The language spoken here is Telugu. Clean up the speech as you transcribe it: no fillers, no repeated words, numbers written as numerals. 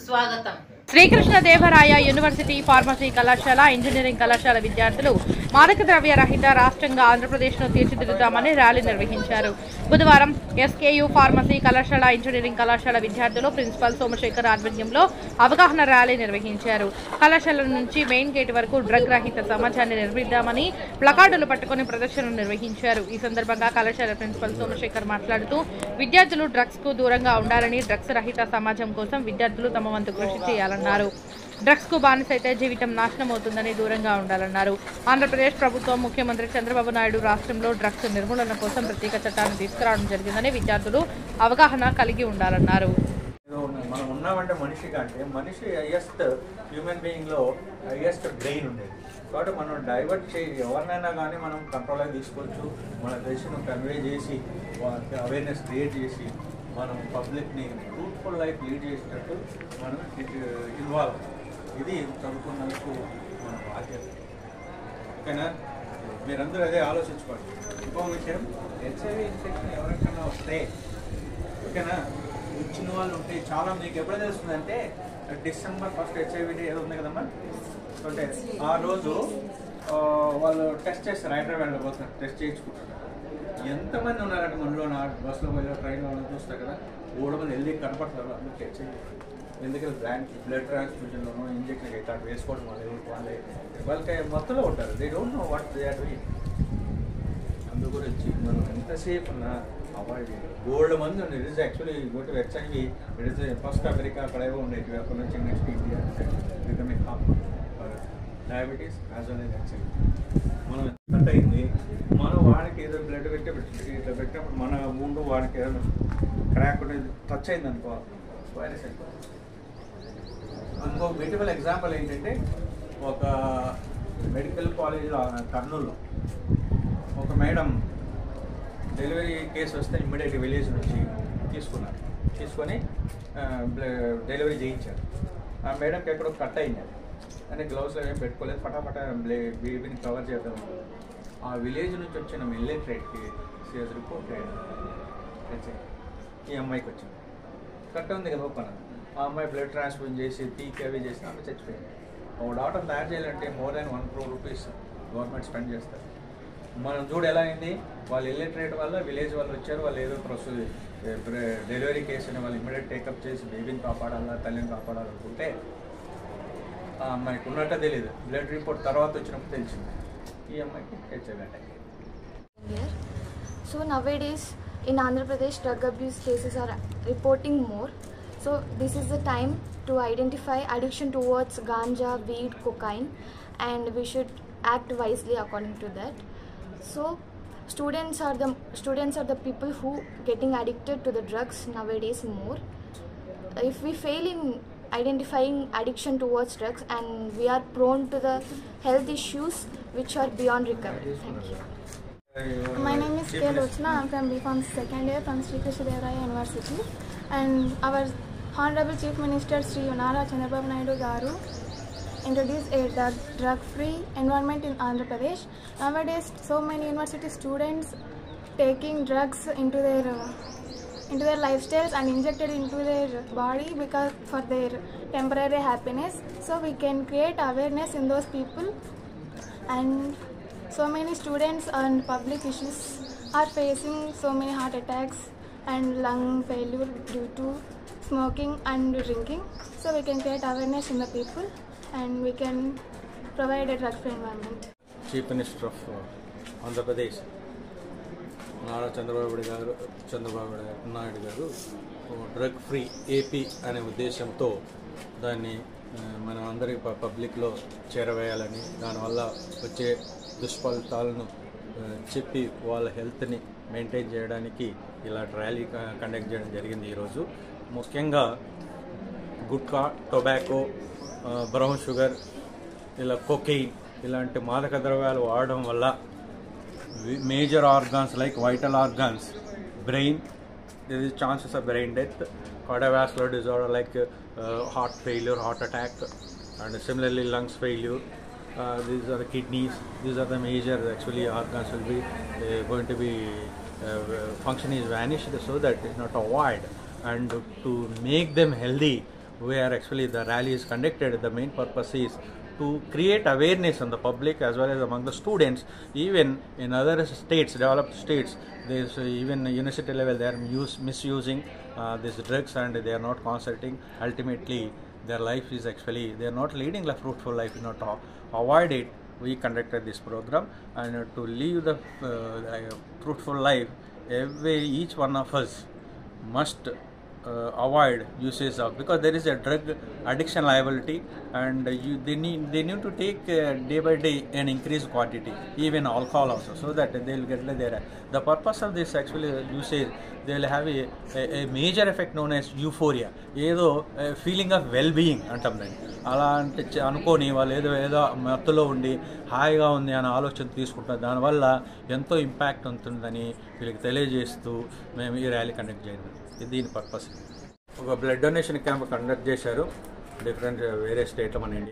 స్వాగతం. శ్రీకృష్ణదేవరాయ యూనివర్సిటీ ఫార్మసీ కళాశాల ఇంజనీరింగ్ కళాశాల విద్యార్థులు మాదక ద్రవ్య రహిత రాష్ట్రంగా ఆంధ్రప్రదేశ్ను తీర్చిదిద్దుతామని ర్యాలీ నిర్వహించారు. బుధవారం ఎస్కేయు ఫార్మసీ కళాశాల ఇంజనీరింగ్ కళాశాల విద్యార్థులు ప్రిన్సిపల్ సోమశేఖర్ ఆధ్వర్యంలో అవగాహన ర్యాలీ నిర్వహించారు. కళాశాల నుంచి మెయిన్ గేట్ వరకు డ్రగ్ రహిత సమాజాన్ని నిర్మిద్దామని ప్లకార్డులు పట్టుకుని ప్రదర్శన నిర్వహించారు. ఈ సందర్భంగా కళాశాల ప్రిన్సిపల్ సోమశేఖర్ మాట్లాడుతూ విద్యార్థులు డ్రగ్స్ కు దూరంగా ఉండాలని, డ్రగ్స్ రహిత సమాజం కోసం విద్యార్థులు తమ వంతు కృషి చేయాలన్నారు. డ్రగ్స్ కు బానిసైతే జీవితం నాశనం అవుతుందని దూరంగా ఉండాలన్నారు. ఆంధ్రప్రదేశ్ ప్రభుత్వం ముఖ్యమంత్రి చంద్రబాబు నాయుడు రాష్ట్రంలో డ్రగ్స్ నిర్మూలన కోసం ప్రత్యేక చట్టాన్ని తీసుకురావడం జరిగిందని విద్యార్థులు అవగాహన కలిగి ఉండాలన్నారు. మనం ఉన్నామంటే మనిషి కంటే మనిషి హైయెస్ట్ హ్యూమన్ బీయింగ్లో హైయెస్ట్ బ్రెయిన్ ఉండేది. కాబట్టి మనం డైవర్ట్ చేసి ఎవరినైనా కానీ మనం కంట్రోల్గా తీసుకోవచ్చు. మన దేశం కన్వే చేసి వాళ్ళకి అవేర్నెస్ క్రియేట్ చేసి మనం పబ్లిక్ని ఫ్రూట్ఫుల్ లైఫ్ లీడ్ చేసేటట్టు మనం ఇన్వాల్వ్. ఇది చదువుకున్నందుకు మన బాధ్యత. ఓకేనా? మీరందరూ అదే ఆలోచించుకోండి. ఇంకో విషయం, హెచ్ఐవి ఇన్ఫెక్షన్ ఎవరికైనా వస్తే, ఓకేనా, వచ్చిన వాళ్ళు ఉంటే చాలా మీకు ఎప్పుడు తెలుస్తుందంటే December 1st హెచ్ఐవి డే ఏదో ఉంది కదమ్మా. అంటే ఆ రోజు వాళ్ళు టెస్ట్ చేస్తారు. హైదరాబాద్లో పోతారు, టెస్ట్ చేయించుకుంటారు. ఎంతమంది ఉన్నారంటే మనలో నా బస్సులో పోయో ట్రైన్లో చూస్తారు కదా, 3 మంది వెళ్ళి కనపడతారు. అందుకే హెచ్ఐవి. ఎందుకంటే బ్లడ్ ట్రాన్స్ఫ్యూజన్లోనో ఇంజెక్షన్ అయితే అటు వేసుకోవడం వాళ్ళకి మొత్తంలో ఉంటారు. They don't know what they are doing. అందు గురించి మనం ఎంతసేపు ఉన్నా అవాయిడ్ చేయాలి. 3 మంది ఉండే. It is actually goat HIV. It is first America అక్కడ ఏవో ఉండేవి. అక్కడ నుంచి next India becoming half diabetes as well as HIV. మనం కట్ అయింది, మనం వాడికి ఏదో బ్లడ్ ఇట్లా పెట్టినప్పుడు మన ముందు వాడికి ఏదైనా క్రాక్ టచ్ అయింది అనుకో, వైరస్ అయిపోతుంది. ఇంకో బ్యూటిఫుల్ ఎగ్జాంపుల్ ఏంటంటే, ఒక మెడికల్ కాలేజీలో కర్నూలులో ఒక మేడం డెలివరీ కేసు వస్తే ఇమ్మీడియట్గా విలేజ్ నుంచి తీసుకొని డెలివరీ చేయించారు. ఆ మేడంకి ఎక్కడో కట్ అయింది అని గ్లౌస్లో ఏం పెట్టుకోలేదు. ఫటాఫటా బేబీని కవర్ చేద్దాం. ఆ విలేజ్ నుంచి వచ్చిన మిలిటరీకి సీరియస్ రిపోర్ట్ ఈ అమ్మాయికి వచ్చింది. కట్ ఉంది కదా ఓపెన్. ఆ అమ్మాయి బ్లడ్ ట్రాన్స్ఫ్యూజన్ చేసి పీక్ అవి చేసి ఆమె చచ్చిపోయింది. ఒక డాక్టర్ తయారు చేయాలంటే more than 1 crore rupees government spend చేస్తారు. మనం చూడు ఎలా అయింది, వాళ్ళు ఇల్లిటరేట్ వల్ల విలేజ్ వాళ్ళు వచ్చారు. వాళ్ళు ఏదో డెలివరీ కేసు అని వాళ్ళు ఇమ్మీడియట్ టేకప్ చేసి బేబీని కాపాడాలా, తల్లిని కాపాడాలనుకుంటే ఆ అమ్మాయికి ఉన్నట్టే తెలియదు. బ్లడ్ రిపోర్ట్ తర్వాత వచ్చినప్పుడు తెలిసింది ఈ అమ్మాయికి HIV attack. So nowadays in Andhra Pradesh drug abuse cases are reporting more. So this is the time to identify addiction towards ganja, weed, cocaine, and we should act wisely according to that. So students are the people who getting addicted to the drugs nowadays more. If we fail in identifying addiction towards drugs, and we are prone to the health issues which are beyond recovery. Thank you. My name is K. Lochna. I am from B.Pharm second year from Sri Krishnadevaraya University, and our Honorable Chief Minister Sri Nara Chandrababu Naidu Garu introduced a drug-free environment in Andhra Pradesh. Nowadays, so many university students taking drugs into their lifestyles and injected into their body because for their temporary happiness. So we can create awareness in those people, and so many students and public issues are facing so many heart attacks and lung failure due to smoking and drinking. So we can create awareness in the people, and we can provide a drug-free environment. Chief Minister of Andhra Pradesh Nara Chandrababu Naidu గారు డ్రగ్ ఫ్రీ ఏపీ అనే ఉద్దేశంతో దాన్ని మనం అందరి పబ్లిక్లో చేరవేయాలని, దానివల్ల వచ్చే దుష్ఫలితాలను చెప్పి వాళ్ళ హెల్త్ని మెయింటైన్ చేయడానికి ఇలాంటి ర్యాలీ కండక్ట్ చేయడం జరిగింది. ఈరోజు ముఖ్యంగా గుట్కా, టొబాకో, బ్రౌన్ షుగర్, ఇలా కొకెయిన్ ఇలాంటి మాదక ద్రవ్యాలు వాడడం వల్ల major organs like vital organs, brain, there is chances of brain death, cardiovascular disorder like heart failure, heart attack, and similarly lungs failure. These are the kidneys. These are the major actually organs will be going to be function is vanished, so that is not avoid. And to make them healthy, where actually the rally is conducted. The main purpose is to create awareness on the public as well as among the students. Even in other states, developed states, there's even university level they are misusing these drugs, and they are not consulting. Ultimately their life is actually, they are not leading a fruitful life. To avoid it, we conducted this program, and to live the fruitful life, each one of us must avoid usage of, because there is a drug addiction liability, and they need to take day by day an increased quantity, even alcohol also, so that they will get there. The purpose of this actually usage, they will have a major effect known as euphoria, ఏదో ఫీలింగ్ ఆఫ్ వెల్ బీయింగ్ అంటాం దాన్ని. అలా అంటే అనుకోని వాళ్ళు ఏదో మత్తులో ఉండి హాయిగా ఉంది అనే ఆలోచన తీసుకుంటారు. దానివల్ల ఎంతో ఇంపాక్ట్ ఉంటుందని వీళ్ళకి తెలియజేస్తూ మేము ఈ ర్యాలీ కండక్ట్ చేయడం. దీని పర్పస్ ఒక బ్లడ్ డొనేషన్ క్యాంప్ కండక్ట్ చేశారు డిఫరెంట్ వేరే స్టేట్లో మన ఇండియా.